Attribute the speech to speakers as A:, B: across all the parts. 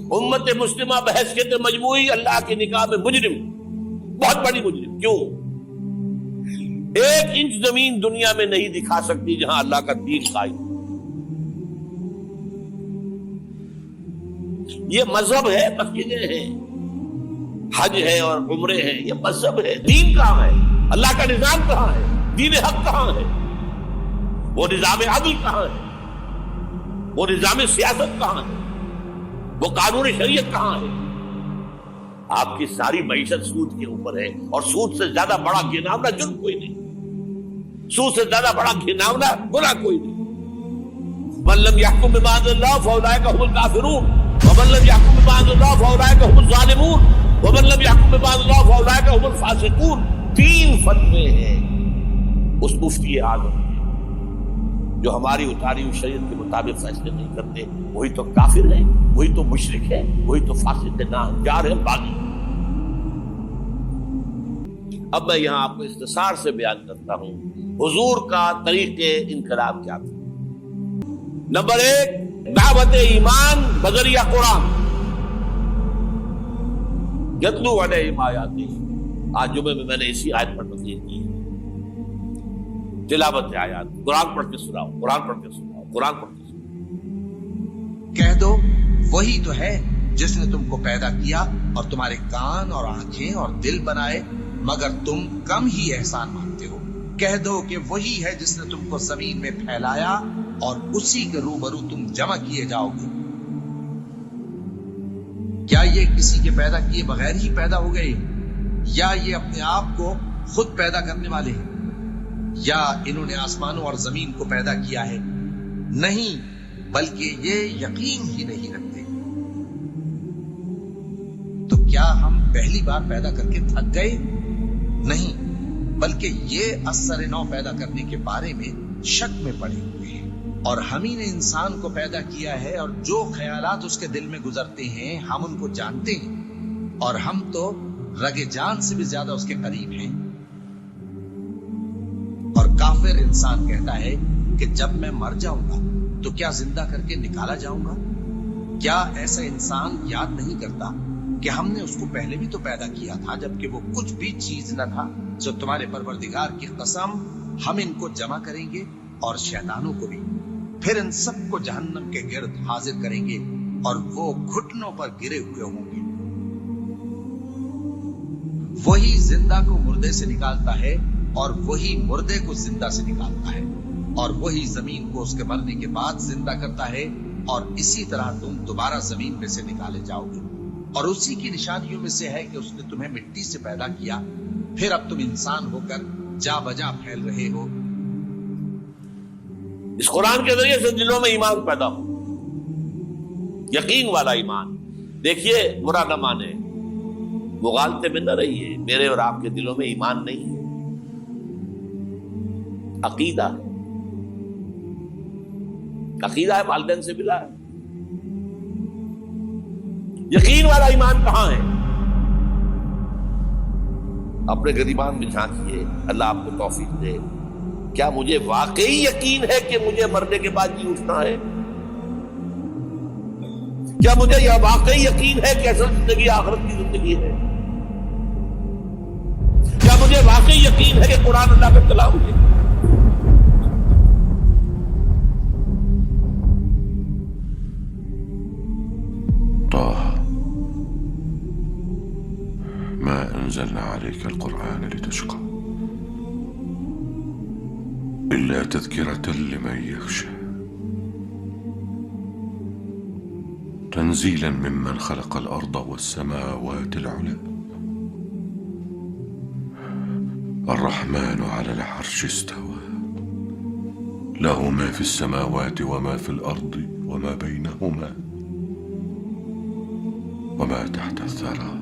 A: उम्मत मुस्लिमा बहैसियत मजमूई अल्लाह की निगाह में मुजरिम, बहुत बड़ी मुजरिम। क्यों? 1 इंच जमीन दुनिया में नहीं दिखा सकती जहां अल्लाह का दीन कायम। ये मजहब है, मस्जिदें हैं, हज है और उम्रे हैं, ये मजहब है। दीन कहां है? अल्लाह का निजाम कहां है? दीन हक कहां है? वो निजाम अदल कहां है? वो निजाम सियासत कहां है? वो कानून शरीयत कहां है? आपकी सारी मईशत सूद के ऊपर है, और सूद से ज्यादा बड़ा घिनौना जुर्म कोई नहीं, सूद से ज्यादा बड़ा घिनौना गुनाह कोई नहीं। मन लम यहकुम बिमा अंज़लल्लाह फउलाइका हुमुल काफिरून व मन लम यहकुम बिमा अंज़लल्लाह फउलाइका हुमुज़ ज़ालिमून व मन लम यहकुम बिमा अंज़लल्लाह फउलाइका हुमुल फासिकून। 3 फतवे हैं उस मुफ्ती आज़म के, जो हमारी उतारी हुई शरीयत के मुताबिक फैसले नहीं करते। वही तो काफिर है, वही तो मुशरिक है, वही तो फासिक नाहजार है, बागी। अब मैं यहां आपको इख्तिसार से बयान करता हूं हुजूर का तरीके इनकलाब क्या था। नंबर 1, दावत ईमान बजरिया कुरान। यतलू अलैहिम आयाती। आज जुमे में मैंने इसी आयत पर तकरीर की, तिलावत आयात। कुरान पढ़ के सुनाओ, कुरान पढ़ के सुनाओ, कुरान पढ़ के सुनाओ।
B: कह दो वही तो है जिसने तुमको पैदा किया और तुम्हारे कान और आंखें और दिल बनाए, मगर तुम कम ही एहसान मानते हो। कह दो कि वही है जिसने तुमको जमीन में फैलाया और उसी के रूबरू तुम जमा किए जाओगे। क्या ये किसी के पैदा किए बगैर ही पैदा हो गए, या ये अपने आप को खुद पैदा करने वाले हैं, या इन्होंने आसमानों और जमीन को पैदा किया है? नहीं, बल्कि ये यकीन ही नहीं रखते। तो क्या हम पहली बार पैदा करके थक गए? नहीं, बल्कि ये असर नौ पैदा करने के बारे में शक में पड़े हुए हैं। और हम ही ने इंसान को पैदा किया है, और जो ख्यालात उसके दिल में गुजरते हैं हम उनको जानते हैं, और हम तो रगे जान से भी ज्यादा उसके करीब हैं। और काफिर इंसान कहता है कि जब मैं मर जाऊंगा तो क्या जिंदा करके निकाला जाऊंगा? क्या ऐसा इंसान याद नहीं करता कि हमने उसको पहले भी तो पैदा किया था, जबकि वो कुछ भी चीज न था? जो तुम्हारे परवरदिगार की कसम, हम इनको जमा करेंगे और शैतानों को भी, फिर इन सबको जहन्नम के गिर्द हाजिर करेंगे और वो घुटनों पर गिरे हुए होंगे। वही जिंदा को मुर्दे से निकालता है और वही मुर्दे को जिंदा से निकालता है, और वही जमीन को उसके मरने के बाद जिंदा करता है, और इसी तरह तुम दोबारा जमीन में से निकाले जाओगे। और उसी की निशानियों में से है कि उसने तुम्हें मिट्टी से पैदा किया, फिर अब तुम इंसान होकर जा बजा फैल रहे हो।
A: इस कुरान के जरिए से दिलों में ईमान पैदा हो, यकीन वाला ईमान। देखिए, बुरा न माने, मुगालते में न रहिए। मेरे और आपके दिलों में ईमान नहीं है, अकीदा है। अकीदा है, वालिदैन से मिला है। यकीन वाला ईमान कहां है? अपने गिरबान में झांकिए, अल्लाह आपको तौफीक दे। क्या मुझे वाकई यकीन है कि मुझे मरने के बाद जी उठना है? क्या मुझे यह वाकई यकीन है कि असल जिंदगी आखिरत की जिंदगी है? क्या मुझे वाकई यकीन है कि कुरान अल्लाह का कलाम है?
C: ما أنزلنا عليك القرآن لتشقى إلا تذكرة لمن يخشى تنزيلا ممن خلق الأرض والسماوات العلى الرحمن على العرش استوى له ما في السماوات وما في الأرض وما بينهما وما تحت الثرى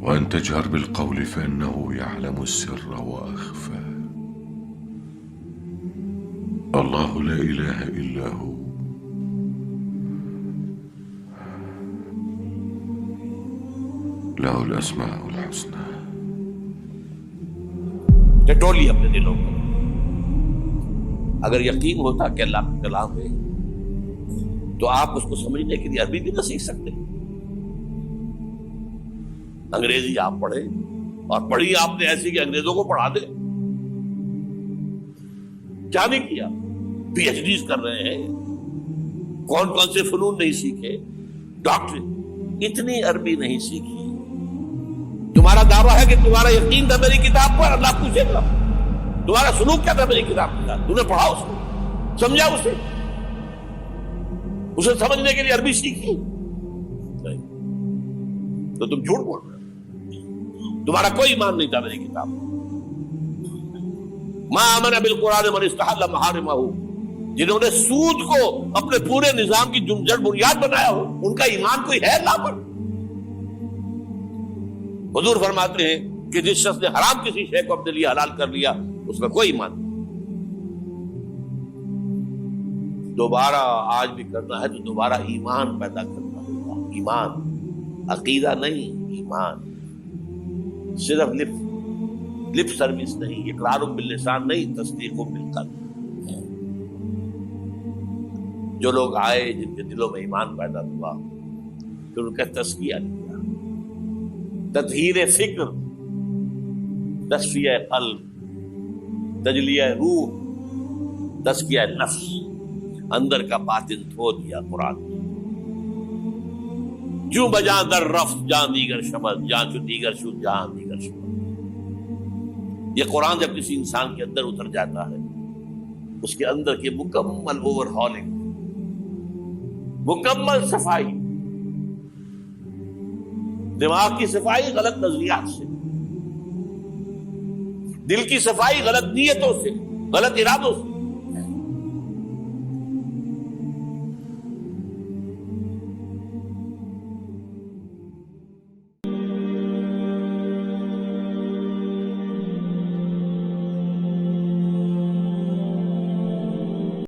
C: وأن تجهر بالقول فإنه يعلم السر وأخفى الله لا إله إلا هو له الأسماء الحسنى.
A: टटोली अपने दिलों को। अगर यकीन होता कि अल्लाह का कलाम है تو آپ اس کو سمجھنے کے لیے عربی بھی نہ سیکھ سکتے؟ انگریزی آپ پڑھیں، اور پڑھی آپ نے ایسی کہ انگریزوں کو پڑھا دے، کیا نہیں کیا؟ پی ایچ ڈیز کر رہے ہیں، کون کون سے فنون نہیں سیکھے، ڈاکٹر، اتنی عربی نہیں سیکھی۔ تمہارا دعویٰ ہے کہ تمہارا یقین تھا میری کتاب پر، اللہ پوچھے گا تمہارا سلوک کیا تھا میری کتاب کے ساتھ؟ تم نے پڑھا اس کو، سمجھا اسے سمجھنے کے لیے عربی سیکھی؟ نہیں، تو تم جھوٹ بول رہے ہو، تمہارا کوئی ایمان نہیں تھا میری کتاب۔ ما آمن بالقرآن من استحل محارمہ، جنہوں نے سود کو اپنے پورے نظام کی جڑ بنیاد بنایا ہو، ان کا ایمان کوئی ہے اللہ پر؟ حضور فرماتے ہیں کہ جس شخص نے حرام کسی شے کو اپنے لیے حلال کر لیا، اس کا کوئی ایمان نہیں۔ دوبارہ آج بھی کرنا ہے تو دوبارہ ایمان پیدا کرنا ہوگا، ایمان، عقیدہ نہیں، ایمان، صرف لپ سروس نہیں، اقرار باللسان نہیں، تصدیق بالقلب۔ جو لوگ آئے جن کے دلوں میں ایمان پیدا ہوا، پھر ان کا تزکیہ کیا، تطہیر فکر، تصفیہ قلب، تجلیہ روح، تزکیہ نفس، اندر کا باطن دھو دیا قرآن۔ جو بجاں در رفت جان دیگر شبد، جان چو دیگر شو جان دیگر شبد۔ یہ قرآن جب کسی انسان کے اندر اتر جاتا ہے، اس کے اندر کی مکمل اوور ہالنگ، مکمل صفائی، دماغ کی صفائی غلط نظریات سے، دل کی صفائی غلط نیتوں سے، غلط ارادوں سے،